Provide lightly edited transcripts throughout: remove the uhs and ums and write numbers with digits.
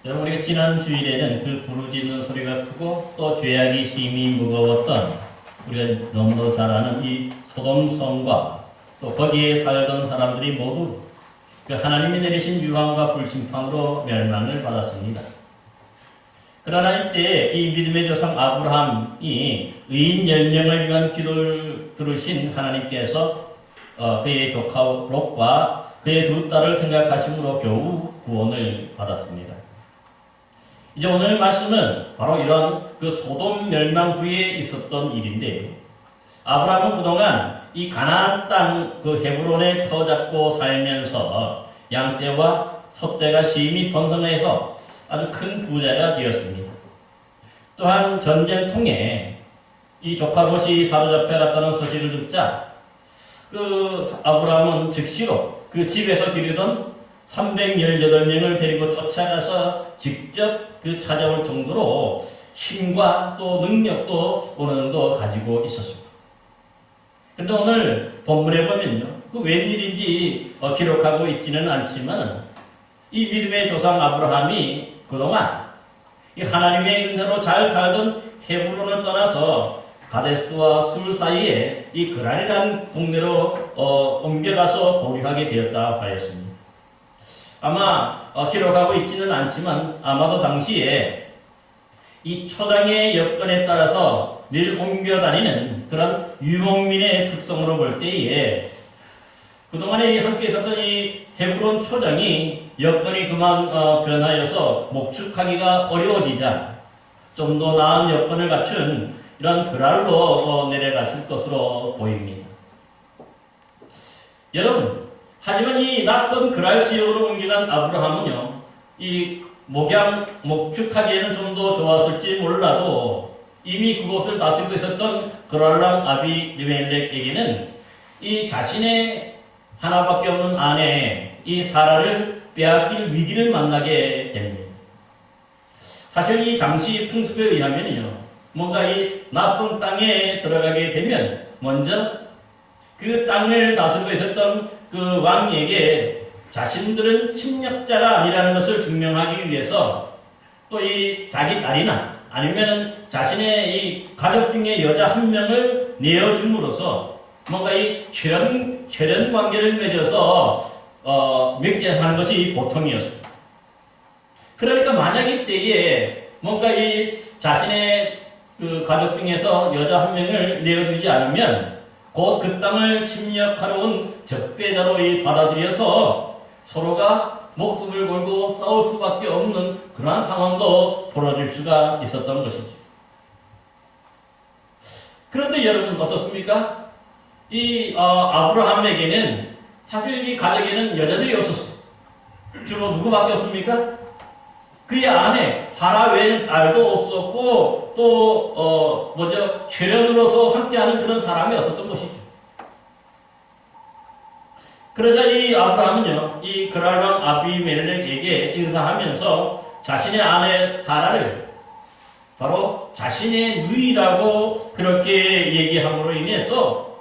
여러분, 우리가 지난 주일에는 그 부르짖는 소리가 크고 또 죄악이 심히 무거웠던 우리가 너무도 잘 아는 이 소돔성과 또 거기에 살던 사람들이 모두 그 하나님이 내리신 유황과 불심판으로 멸망을 받았습니다. 그러나 이때 이 믿음의 조상 아브라함이 의인 10명을 위한 기도를 들으신 하나님께서 그의 조카 롯과 그의 두 딸을 생각하심으로 겨우 구원을 받았습니다. 이제 오늘 말씀은 바로 이런 그 소돔 멸망 후에 있었던 일인데, 아브라함은 그동안 이 가나안 땅 그 헤브론에 터 잡고 살면서 양떼와 소떼가 심히 번성해서 아주 큰 부자가 되었습니다. 또한 전쟁통에 이 조카 롯이 사로잡혀 갔다는 소식을 듣자 그 아브라함은 즉시로 그 집에서 기르던 318명을 데리고 쫓아가서 직접 그 찾아올 정도로 힘과 또 능력도 어느 정도 가지고 있었습니다. 근데 오늘 본문에 보면요, 그 웬일인지 기록하고 있지는 않지만 이 믿음의 조상 아브라함이 그동안 이 하나님의 은혜로 잘 살던 헤브론을 떠나서 가데스와 술 사이에 이 그란이라는 동네로 옮겨가서 거류하게 되었다 하였습니다. 아마 기록하고 있지는 않지만 아마도 당시에 이 초당의 여건에 따라서 늘 옮겨다니는 그런 유목민의 특성으로 볼 때에 그동안에 함께 있었던 이 헤브론 초장이 여건이 그만 변하여서 목축하기가 어려워지자 좀 더 나은 여건을 갖춘 이런 그랄로 내려갔을 것으로 보입니다. 여러분, 하지만 이 낯선 그랄 지역으로 옮겨간 아브라함은요, 이 목축하기에는 좀 더 좋았을지 몰라도 이미 그곳을 다스리고 있었던 그랄랑 아비멜렉에게는 이 자신의 하나밖에 없는 아내 이 사라를 빼앗길 위기를 만나게 됩니다. 사실 이 당시 풍습에 의하면요, 뭔가 이 낯선 땅에 들어가게 되면 먼저 그 땅을 다스리고 있었던 그 왕에게 자신들은 침략자가 아니라는 것을 증명하기 위해서 또 이 자기 딸이나 아니면은 자신의 이 가족 중에 여자 한 명을 내어줌으로써 뭔가 이 혈연 관계를 맺어서 맺게 하는 것이 보통이었습니다. 그러니까 만약 이때에 뭔가 이 자신의 그 가족 중에서 여자 한 명을 내어주지 않으면 곧 그 땅을 침략하러 온 적대자로 받아들여서 서로가 목숨을 걸고 싸울 수밖에 없는 그러한 상황도 벌어질 수가 있었던 것이죠. 그런데 여러분 어떻습니까? 이 아브라함에게는 사실 이 가족에는 여자들이 없었어요. 주로 누구밖에 없습니까? 그의 아내 사라 외에는 딸도 없었고 또 혈연으로서 함께하는 그런 사람이 없었던 것이죠. 그러자 이 아브라함은요, 이 그랄왕 아비멜렉에게 인사하면서 자신의 아내 사라를 바로 자신의 누이라고 그렇게 얘기함으로 인해서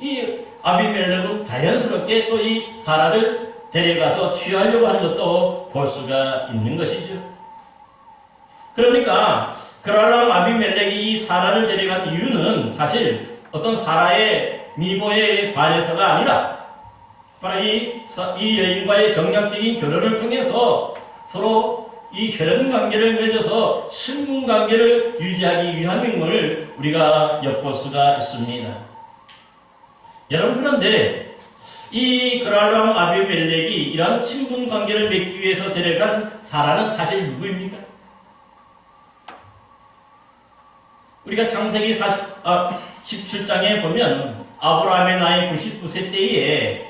이 아비멜렉은 자연스럽게 또 이 사라를 데려가서 취하려고 하는 것도 볼 수가 있는 것이죠. 그러니까 그랄랑 아비멜렉이 이 사라를 데려간 이유는 사실 어떤 사라의 미모에 반해서가 아니라 바로 이 여인과의 정략적인 결혼을 통해서 서로 이 혈연 관계를 맺어서 신분 관계를 유지하기 위함임을 우리가 엿볼 수가 있습니다. 여러분, 그런데 이 그랄랑 아비멜렉이 이런 신분 관계를 맺기 위해서 데려간 사라는 사실 누구입니까? 우리가 창세기 17장에 보면 아브라함의 나이 99세 때에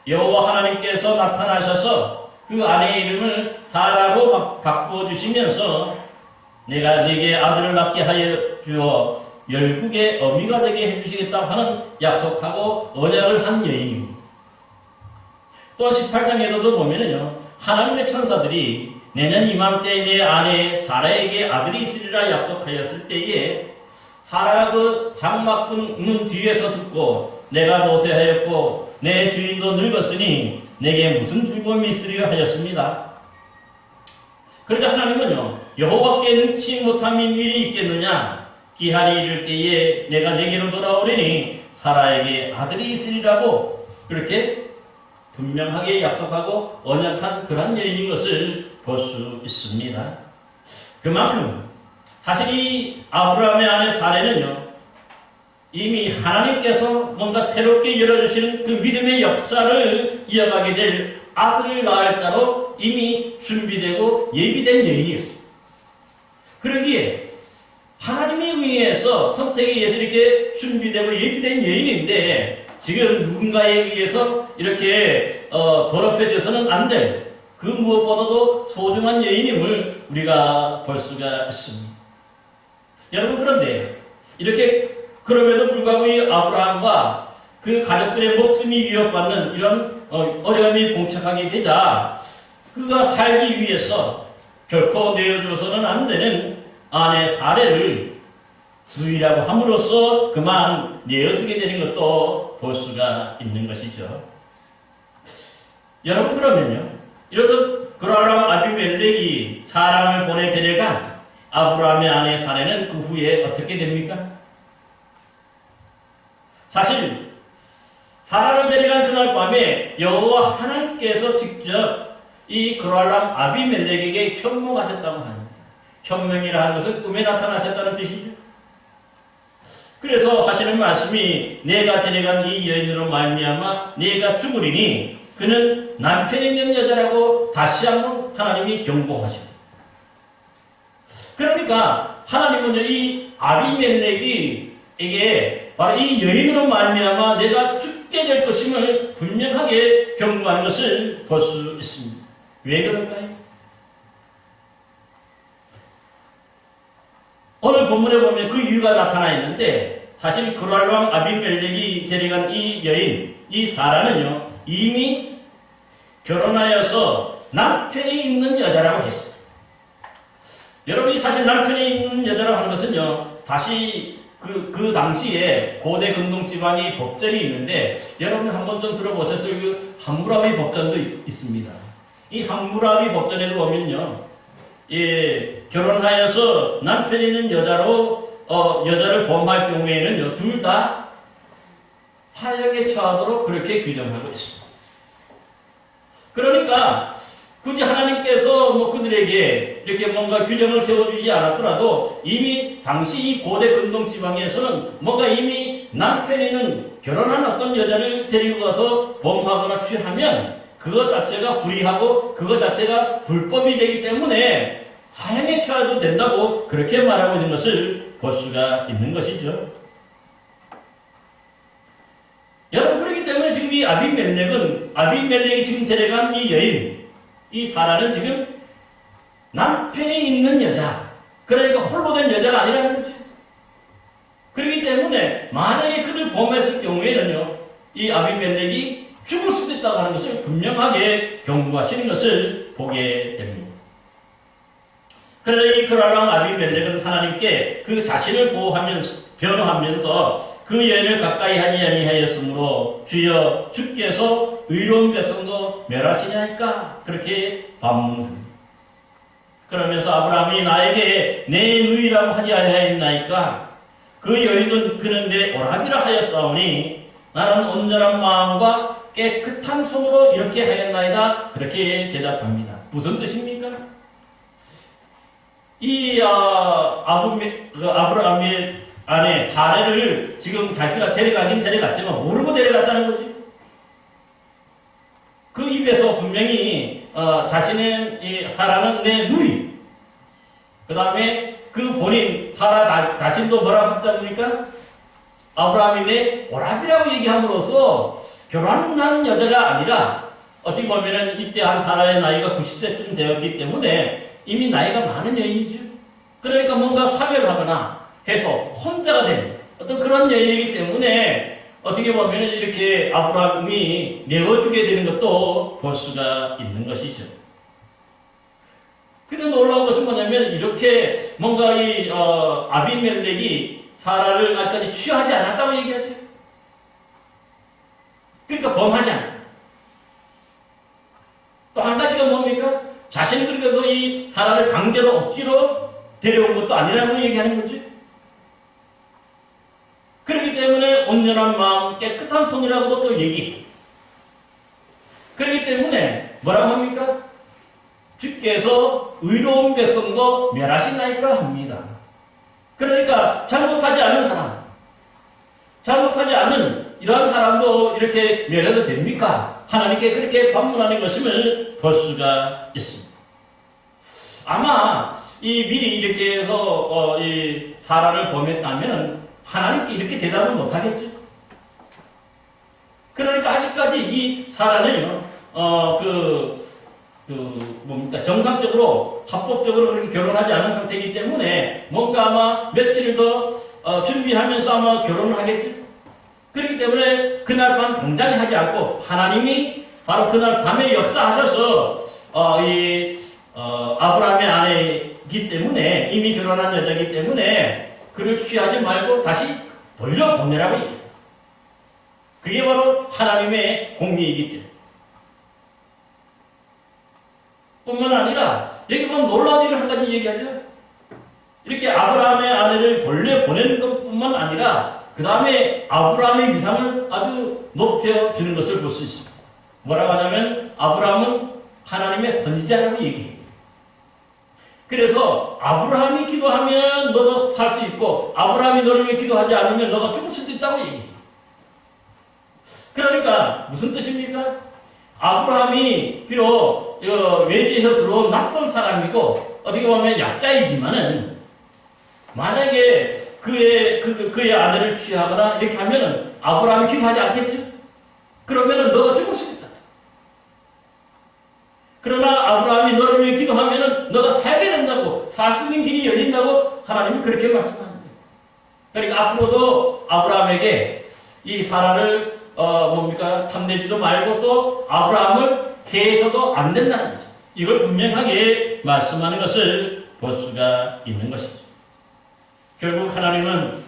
여호와 하나님께서 나타나셔서 그 아내의 이름을 사라로 바꾸어 주시면서 내가 네게 아들을 낳게 하여 주어 열국의 어미가 되게 해주시겠다고 하는 약속하고 언약을 한 여인입니다. 또 18장에도 보면은요, 하나님의 천사들이 내년 이맘때 내 아내 사라에게 아들이 있으리라 약속하였을 때에 사라가 그 장막 문 뒤에서 듣고 내가 노쇠하였고 내 주인도 늙었으니 내게 무슨 즐거움이 있으리요 하였습니다. 그러자 하나님은요, 여호와께 능치 못한 일이 있겠느냐? 기한이 이를 때에 내가 내게로 돌아오리니 사라에게 아들이 있으리라고 그렇게 분명하게 약속하고 언약한 그런 여인인 것을 볼 수 있습니다. 그만큼 사실 이 아브라함의 아내 사레는요, 이미 하나님께서 뭔가 새롭게 열어주시는 그 믿음의 역사를 이어가게 될 아들을 낳을 자로 이미 준비되고 예비된 여인이었어요. 그러기에 하나님에 의해서 선택에 의해서 이렇게 준비되고 예비된 여인인데 지금 누군가에 의해서 이렇게 더럽혀져서는 안 될 그 무엇보다도 소중한 여인임을 우리가 볼 수가 있습니다. 여러분, 그런데 이렇게 그럼에도 불구하고 이 아브라함과 그 가족들의 목숨이 위협받는 이런 어려움이 봉착하게 되자 그가 살기 위해서 결코 내어줘서는 안 되는 아내 사레를 누이라고 함으로써 그만 내어주게 되는 것도 볼 수가 있는 것이죠. 여러분, 그러면요, 이렇듯 그랄람 아비멜렉이 사람을 보내 데려간 아브라함의 아내 사레는 그 후에 어떻게 됩니까? 사실 사라를 데려간 그날 밤에 여호와 하나님께서 직접 이 그랄람 아비멜렉에게 현몽하셨다고 합니다. 현몽이라 하는 것은 꿈에 나타나셨다는 뜻이죠. 그래서 하시는 말씀이 내가 데려간 이 여인으로 말미암아 내가 죽으리니 그는 남편이 있는 여자라고 다시 한번 하나님이 경고하십니다. 그러니까 하나님은 이 아비멜렉에게 바로 이 여인으로 말미암아 내가 죽게 될 것임을 분명하게 경고하는 것을 볼 수 있습니다. 왜 그럴까요? 오늘 본문에 보면 그 이유가 나타나 있는데 사실 그랄람 아비멜렉이 데려간 이 여인, 이 사라는요, 이미 결혼하여서 남편이 있는 여자라고 했어요. 여러분이 사실 남편이 있는 여자라고 하는 것은요, 다시 그 당시에 고대 근동 지방의 법전이 있는데 여러분 한번 좀 들어보셨을 그 함무라비 법전도 있습니다. 이 함무라비 법전에 보면요, 결혼하여서 남편이 있는 여자를 범할 경우에는요, 둘 다 사형에 처하도록 그렇게 규정하고 있습니다. 그러니까 굳이 하나님께서 그들에게 이렇게 뭔가 규정을 세워주지 않았더라도 이미 당시 이 고대 근동 지방에서는 뭔가 이미 남편이는 결혼한 어떤 여자를 데리고 가서 범하거나 취하면 그것 자체가 불의하고 그것 자체가 불법이 되기 때문에 사형에 처해도 된다고 그렇게 말하고 있는 것을 볼 수가 있는 것이죠. 여러분, 그렇기 때문에 지금 이 아비멜렉이 지금 데려간 이 여인, 이 사라는 지금 남편이 있는 여자, 그러니까 홀로 된 여자가 아니라는 거죠. 그렇기 때문에 만약에 그를 범했을 경우에는요, 이 아비멜렉이 죽을 수도 있다고 하는 것을 분명하게 경고하시는 것을 보게 됩니다. 그래서 이 그랄람 아비멜렉은 하나님께 그 자신을 변호하면서 그 여인을 가까이 하지 아니하였으므로 주여 주께서 의로운 백성도 멸하시냐니까 그렇게 반문합니다. 그러면서 아브라함이 나에게 내 누이라고 하지 아니하였나이까 그 여인은 그는 내 오라비라 하였사오니 나는 온전한 마음과 깨끗한 손으로 이렇게 하였나이다 그렇게 대답합니다. 무슨 뜻입니까? 이 아브라함의 아내 사레를 지금 자기가 데려가긴 데려갔지만 모르고 데려갔다는 거지. 그 입에서 분명히 자신의 이 사라는 내 누이, 그 다음에 그 본인 사라 자신도 뭐라고 했답니까? 아브라함이 내 오라비라고 얘기함으로써 결혼한 여자가 아니라 어떻게 보면은 이때 한 사라의 나이가 90세쯤 되었기 때문에 이미 나이가 많은 여인이죠. 그러니까 뭔가 사별하거나 해서 혼자가 된 어떤 그런 여인이기 때문에 어떻게 보면 이렇게 아브라함이 내어주게 되는 것도 볼 수가 있는 것이죠. 근데 놀라운 것은 뭐냐면 이렇게 뭔가 이 아비멜렉이 사라를 아직까지 취하지 않았다고 얘기하죠. 그러니까 범하지 않아요. 또 한 가지가 뭡니까? 자신은 그러니까 그래서 이 사람을 강제로 억지로 데려온 것도 아니라고 얘기하는 거지. 그렇기 때문에 온전한 마음, 깨끗한 손이라고도 또 얘기해. 그렇기 때문에 뭐라고 합니까? 주께서 의로운 백성도 멸하시나이까 합니다. 그러니까 잘못하지 않은 사람, 잘못하지 않은 이러한 사람도 이렇게 멸해도 됩니까? 하나님께 그렇게 반문하는 것임을 볼 수가 있습니다. 아마 이 미리 이렇게 해서 이 사라를 보냈다면 하나님께 이렇게 대답을 못하겠죠. 그러니까 아직까지 이 사라는요, 정상적으로, 합법적으로 그렇게 결혼하지 않은 상태이기 때문에 뭔가 아마 며칠 더 준비하면서 아마 결혼을 하겠지. 그렇기 때문에 그날 밤 당장에 하지 않고 하나님이 바로 그날 밤에 역사하셔서 아브라함의 아내이기 때문에 이미 결혼한 여자이기 때문에 그를 취하지 말고 다시 돌려보내라고 얘기해요. 그게 바로 하나님의 공의이기 때문에. 뿐만 아니라 여기 보면 놀라운 일을 한 가지 얘기하죠. 이렇게 아브라함의 아내를 돌려보내는 것뿐만 아니라 그 다음에 아브라함의 위상을 아주 높여주는 것을 볼 수 있습니다. 뭐라고 하냐면 아브라함은 하나님의 선지자라고 얘기해요. 그래서 아브라함이 기도하면 너도 살 수 있고 아브라함이 너를 위해 기도하지 않으면 너가 죽을 수도 있다고 얘기해요. 그러니까 무슨 뜻입니까? 아브라함이 비록 외지에서 들어온 낯선 사람이고 어떻게 보면 약자이지만은 만약에 그의 아내를 취하거나 이렇게 하면은 아브라함이 기도하지 않겠죠? 그러면은 너가 죽을 수도 있다. 그러나 아브라함이 너를 위해 기도하면은 너가 살게 된다고, 살 수 있는 길이 열린다고 하나님이 그렇게 말씀하는 거예요. 그러니까 앞으로도 아브라함에게 이 사라를 탐내지도 말고 또 아브라함을 해서도 안 된다는 거죠. 이걸 분명하게 말씀하는 것을 볼 수가 있는 것이죠. 결국 하나님은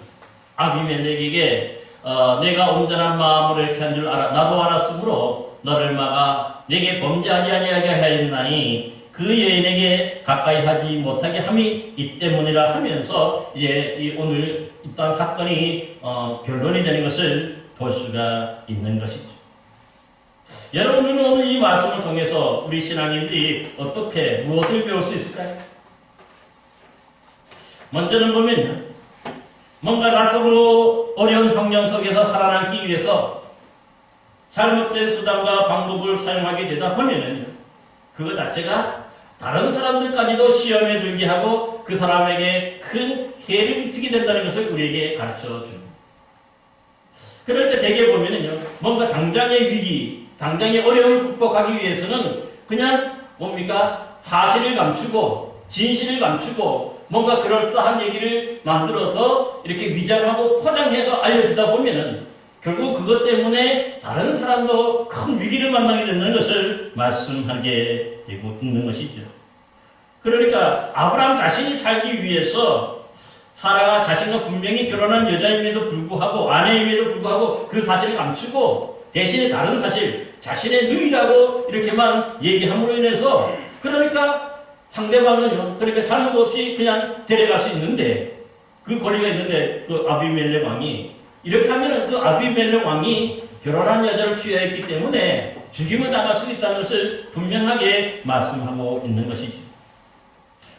아비멜렉에게 내가 온전한 마음으로 이렇게 한 줄 나도 알았으므로 너를 막아 내게 범죄하지 아니하게 하였나니 그 여인에게 가까이 하지 못하게 함이 이 때문이라 하면서 이제 오늘 일단 사건이 결론이 되는 것을 볼 수가 있는 것이죠. 여러분은 오늘 이 말씀을 통해서 우리 신앙인들이 어떻게 무엇을 배울 수 있을까요? 먼저는 보면요, 뭔가 낯설고 어려운 환경 속에서 살아남기 위해서 잘못된 수단과 방법을 사용하게 되다 보면은 그것 자체가 다른 사람들까지도 시험에 들게 하고 그 사람에게 큰 해를 끼치게 된다는 것을 우리에게 가르쳐 줍니다. 그럴 때 대개 보면은요, 뭔가 당장의 위기, 당장의 어려움을 극복하기 위해서는 그냥 사실을 감추고 진실을 감추고 뭔가 그럴싸한 얘기를 만들어서 이렇게 위장하고 포장해서 알려주다 보면은 결국 그것 때문에 다른 사람도 큰 위기를 만나게 되는 것을 말씀하게 되고 있는 것이죠. 그러니까 아브라함 자신이 살기 위해서 사라가 자신과 분명히 결혼한 여자임에도 불구하고 아내임에도 불구하고 그 사실을 감추고 대신에 다른 사실, 자신의 누이라고 이렇게만 얘기함으로 인해서 그러니까 상대방은요, 그러니까 잘못 없이 그냥 데려갈 수 있는데 그 권리가 있는데 그 아비멜렉 왕이 이렇게 하면은 그 아비멜렉 왕이 결혼한 여자를 취하였기 때문에 죽임을 당할 수 있다는 것을 분명하게 말씀하고 있는 것이죠.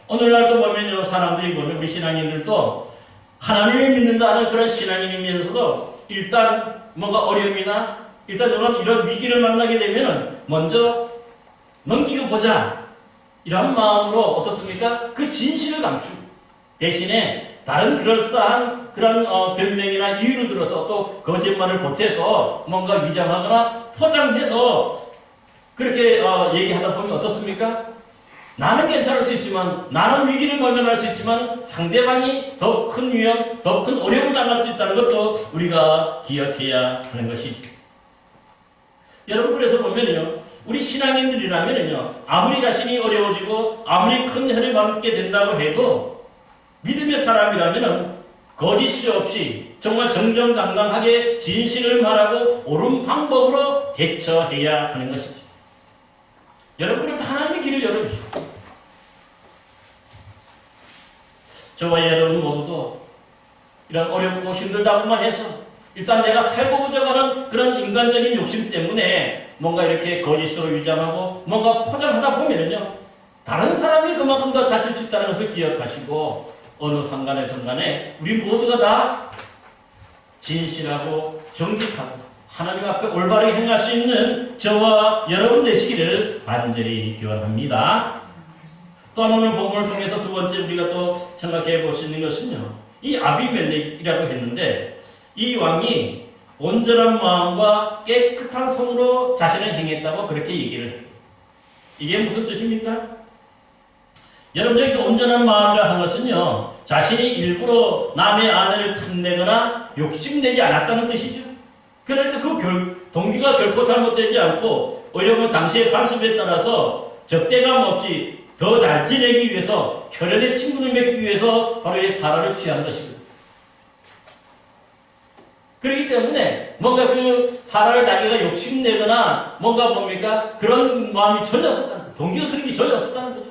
오늘날도 보면요, 사람들이 보면 우리 신앙인들도 하나님을 믿는다는 그런 신앙인이면서도 일단 뭔가 어려움이나 일단 이런 위기를 만나게 되면 먼저 넘기고 보자 이런 마음으로 어떻습니까? 그 진실을 감추고 대신에 다른 그럴싸한 그런 변명이나 이유를 들어서 또 거짓말을 보태서 뭔가 위장하거나 포장해서 그렇게 얘기하다 보면 어떻습니까? 나는 괜찮을 수 있지만, 나는 위기를 모면할 수 있지만 상대방이 더 큰 위험, 더 큰 어려움을 당할 수 있다는 것도 우리가 기억해야 하는 것이죠. 여러분, 그래서 보면요, 우리 신앙인들이라면요, 아무리 자신이 어려워지고 아무리 큰 해를 받게 된다고 해도 믿음의 사람이라면 거짓이 없이 정말 정정당당하게 진실을 말하고 옳은 방법으로 대처해야 하는 것이죠. 여러분은 하나님의 길을 열어주시고 저와 여러분 모두도 이런 어렵고 힘들다고만 해서 일단 내가 살고 보자고 하는 그런 인간적인 욕심 때문에 뭔가 이렇게 거짓으로 위장하고 뭔가 포장하다 보면은요, 다른 사람이 그만큼 더 다칠 수 있다는 것을 기억하시고 어느 상관에선 간에 우리 모두가 다 진실하고 정직하고 하나님 앞에 올바르게 행할 수 있는 저와 여러분 되시기를 간절히 기원합니다. 또한 오늘 본문을 통해서 두 번째 우리가 또 생각해 볼 수 있는 것은요, 이 아비멜렉이라고 했는데 이 왕이 온전한 마음과 깨끗한 손으로 자신을 행했다고 그렇게 얘기를 해요. 이게 무슨 뜻입니까? 여러분, 여기서 온전한 마음이라 하는 것은요, 자신이 일부러 남의 아내를 탐내거나 욕심내지 않았다는 뜻이죠. 그러니까 그 동기가 결코 잘못되지 않고 오히려 그 당시의 관습에 따라서 적대감 없이 더 잘 지내기 위해서, 혈연의 친분을 맺기 위해서 바로 이 사라를 취한 것이거든요. 그렇기 때문에 뭔가 그 사라를 자기가 욕심내거나 뭔가 뭡니까? 그런 마음이 전혀 없었다는 거죠. 동기가 그런 게 전혀 없었다는 거죠.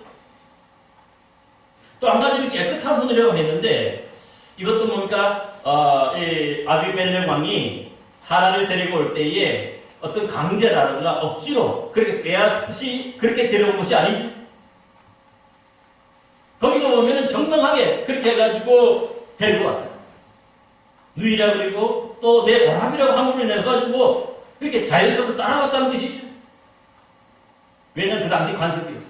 또 한 가지는 깨끗한 손이라고 했는데 이것도 뭡니까? 이 아비멜렉 왕이 사라를 데리고 올 때에 어떤 강제라든가 억지로 그렇게 빼앗이 그렇게 데려온 것이 아니죠. 거기도 보면은 정당하게 그렇게 해가지고 데리고 왔다. 누이라 그리고 또 내 오랍이라고 함으로 인해가지고 그렇게 자연스럽게 따라왔다는 뜻이죠. 왜냐면 그 당시 관습이었어.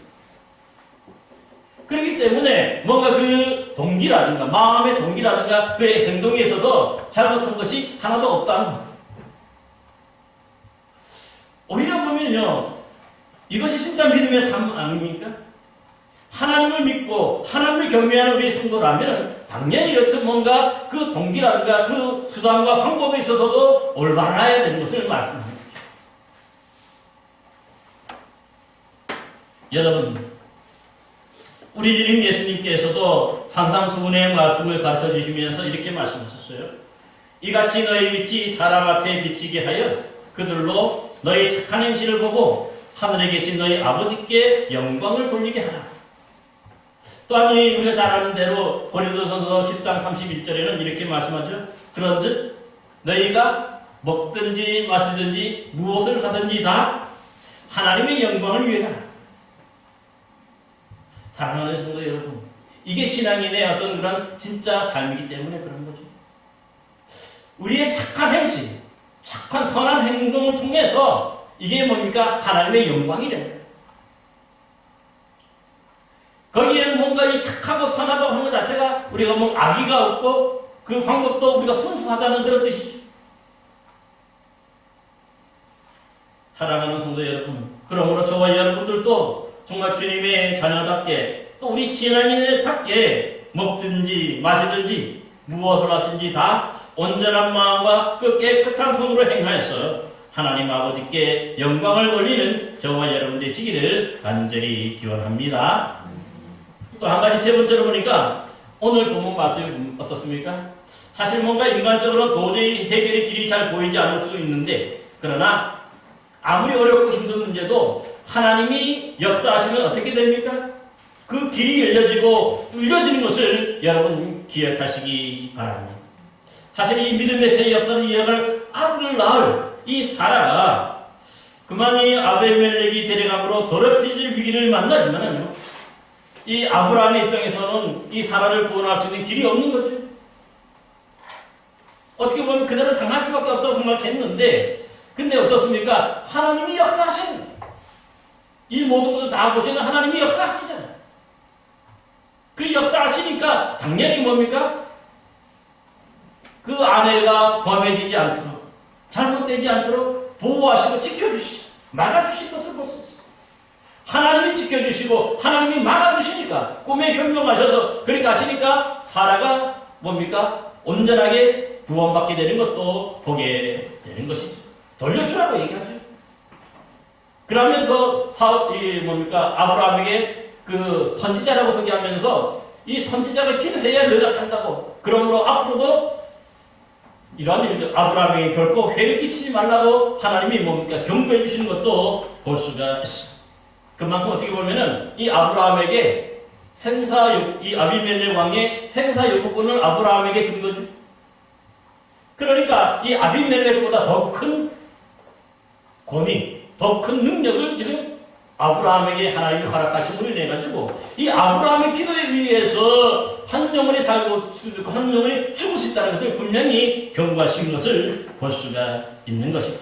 그렇기 때문에 뭔가 그 동기라든가 마음의 동기라든가 그의 행동에 있어서 잘못한 것이 하나도 없다는 거예요. 오히려 보면요, 이것이 진짜 믿음의 삶 아닙니까? 하나님을 믿고 하나님을 경외하는 우리의 성도라면 당연히 이렇게 뭔가 그 동기라든가 그 수단과 방법에 있어서도 올바라야 되는 것을 말씀합니다. 여러분, 우리 주님 예수님께서도 산상수훈의 말씀을 가르쳐 주시면서 이렇게 말씀하셨어요. 이같이 너희 빛이 사람 앞에 비치게 하여 그들로 너희 착한 행실을 보고 하늘에 계신 너희 아버지께 영광을 돌리게 하라. 또한 우리가 잘 아는 대로 고린도전서 10장 31절에는 이렇게 말씀하죠. 그런즉 너희가 먹든지 마시든지 무엇을 하든지 다 하나님의 영광을 위해서 하라. 사랑하는 성도 여러분, 이게 신앙인의 어떤 그런 진짜 삶이기 때문에 그런 거죠. 우리의 착한 행실, 착한 선한 행동을 통해서 이게 뭡니까? 하나님의 영광이 됩니다. 거기에는 뭔가 이 착하고 선하다고 하는 것 자체가 우리가 뭐 악의가 없고 그 방법도 우리가 순수하다는 그런 뜻이죠. 사랑하는 성도 여러분, 그러므로 저와 여러분들도 정말 주님의 자녀답게 또 우리 신앙인답게 먹든지 마시든지 무엇을 하든지 다 온전한 마음과 그 깨끗한 손으로 행하여서 하나님 아버지께 영광을 돌리는 저와 여러분 되시기를 간절히 기원합니다. 또 한 가지 세 번째로 보니까 오늘 본문 말씀이 어떻습니까? 사실 뭔가 인간적으로는 도저히 해결의 길이 잘 보이지 않을 수 있는데 그러나 아무리 어렵고 힘든 문제도 하나님이 역사하시면 어떻게 됩니까? 그 길이 열려지고 뚫려지는 것을 여러분 기억하시기 바랍니다. 사실 이 믿음의 새 역사를 이어갈 아들을 낳을 이 사라가 그만 이 아비멜렉이 데려감으로 더럽혀질 위기를 만나지만은요, 이 아브라함의 입장에서는 이 사라를 구원할 수 있는 길이 없는 거죠. 어떻게 보면 그대로 당할 수밖에 없다고 생각했는데, 근데 어떻습니까? 하나님이 역사하시는 거예요. 이 모든 것을 다 보시는 하나님이 역사하시잖아요. 그 역사하시니까 당연히 뭡니까? 그 아내가 범해지지 않도록, 잘못되지 않도록 보호하시고 지켜주시죠. 막아주실 것을 볼 수 있어요. 하나님이 지켜주시고 하나님이 막아주시니까 꿈에 현명하셔서 그렇게 하시니까 사라가 뭡니까? 온전하게 구원받게 되는 것도 보게 되는 것이죠. 돌려주라고 얘기하죠. 그러면서 아브라함에게 그 선지자라고 소개하면서 이 선지자가 기도해야 너가 산다고. 그러므로 앞으로도 이러한 일들 아브라함에게 결코 해를 끼치지 말라고 하나님이 경고해 주시는 것도 볼 수가 있습니다. 그만큼 어떻게 보면은 이 아브라함에게 이 아비멜렉 왕의 생사유고권을 아브라함에게 준 거죠. 그러니까 이 아비멜렉보다 더 큰 권위, 더 큰 능력을 지금 아브라함에게 하나님이 허락하심으로 인해 가지고 이 아브라함의 기도에 의해서 한 영혼이 살고 있고 한 영혼이 죽을 수 있다는 것을 분명히 경고하신 것을 볼 수가 있는 것이죠.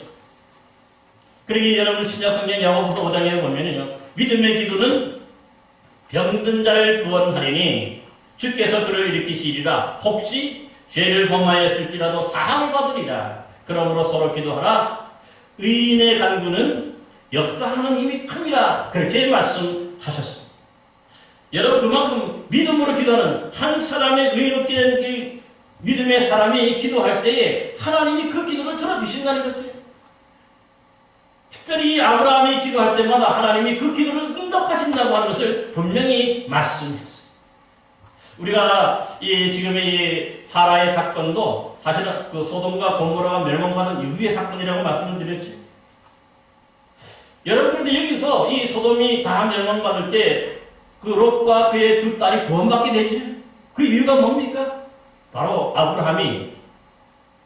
그러기 여러분 신약성경 야고보서 5장에 보면요, 믿음의 기도는 병든 자를 구원하리니 주께서 그를 일으키시리라. 혹시 죄를 범하였을지라도 사함을 받으리라. 그러므로 서로 기도하라. 의인의 간구는 역사하는 힘이 큽니다. 그렇게 말씀하셨습니다. 여러분, 그만큼 믿음으로 기도하는 한 사람의 의롭게 된 그 믿음의 사람이 기도할 때에 하나님이 그 기도를 들어주신다는 거죠. 특별히 아브라함이 기도할 때마다 하나님이 그 기도를 응답하신다고 하는 것을 분명히 말씀했어요. 우리가 지금의 이 사라의 사건도 사실은 그 소돔과 고모라가 멸망받은 이후의 사건이라고 말씀을 드렸지. 여러분들 여기서 이 소돔이 다 멸망받을 때 그 롯과 그의 두 딸이 구원받게 되지. 그 이유가 뭡니까? 바로 아브라함이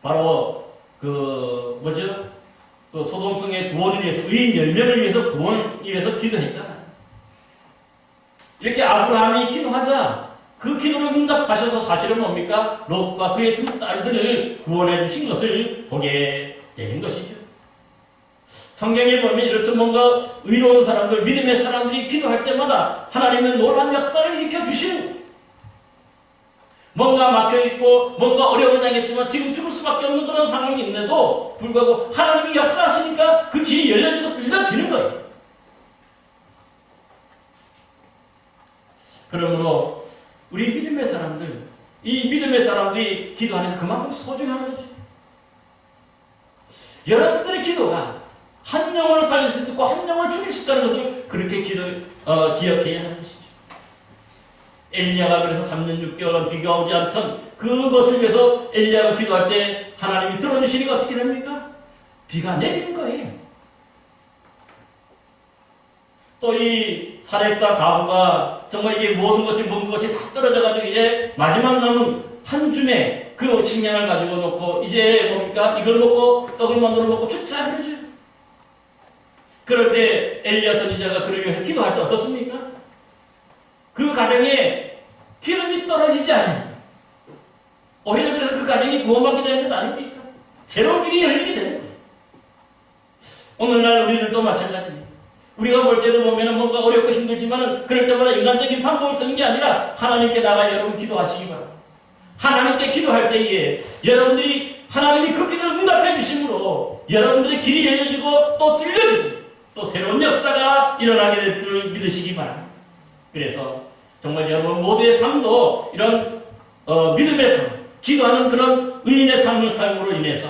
바로 그 소돔성의 구원을 위해서, 의인 10명을 위해서 구원을 위해서 기도했잖아요. 이렇게 아브라함이 기도하자 그 기도를 응답하셔서 사실은 뭡니까? 롯과 그의 두 딸들을 구원해 주신 것을 보게 되는 것이죠. 성경에 보면 이렇게 뭔가 의로운 사람들, 믿음의 사람들이 기도할 때마다 하나님은 놀라운 역사를 일으켜 주시는, 뭔가 막혀있고 뭔가 어려움을 당했지만 지금 죽을 수밖에 없는 그런 상황인데도 불구하고 하나님이 역사하시니까 그 길이 열려지고 뚫려지는 거예요. 그러므로 우리 믿음의 사람들, 이 믿음의 사람들이 기도하는 그만큼 소중한 거죠. 여러분들의 기도가 한 영혼을 살릴 수 있고 한 영혼을 죽일 수 있다는 것을 그렇게 기억해야 하는 것이죠. 엘리야가 그래서 3년 6개월간 비가 오지 않던 그것을 위해서 엘리야가 기도할 때 하나님이 들어주시니까 어떻게 됩니까? 비가 내리는 거예요. 또 이 사렙과 가부가 정말 이게 모든 것이 다 떨어져가지고 이제 마지막 남은 한 줌의 그 식량을 가지고 놓고 이제 뭡니까? 이걸 먹고 떡을 만들어 먹고 죽자 그러죠. 그럴 때 엘리야 선지자가 그를 위해서 기도할 때 어떻습니까? 그 가정에 기름이 떨어지지 않아요. 오히려 그래서 그 가정이 구원받게 되는 것 아닙니까? 새로운 길이 열리게 되는 거예요. 오늘날 우리들도 마찬가지입니다. 우리가 볼 때도 보면 뭔가 어렵고 힘들지만 그럴 때마다 인간적인 방법을 쓰는 게 아니라 하나님께 나가 여러분 기도하시기 바랍니다. 하나님께 기도할 때에 여러분들이 하나님이 그 기도를 응답해 주심으로 여러분들의 길이 열려지고 또 뚫려지고 또 새로운 역사가 일어나게 될 줄 믿으시기 바랍니다. 그래서 정말 여러분 모두의 삶도 이런 믿음의 삶, 기도하는 그런 의인의 삶으로 인해서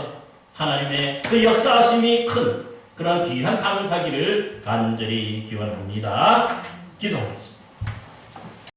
하나님의 그 역사하심이 큰 그런 귀한 삶을 사기를 간절히 기원합니다. 기도하겠습니다.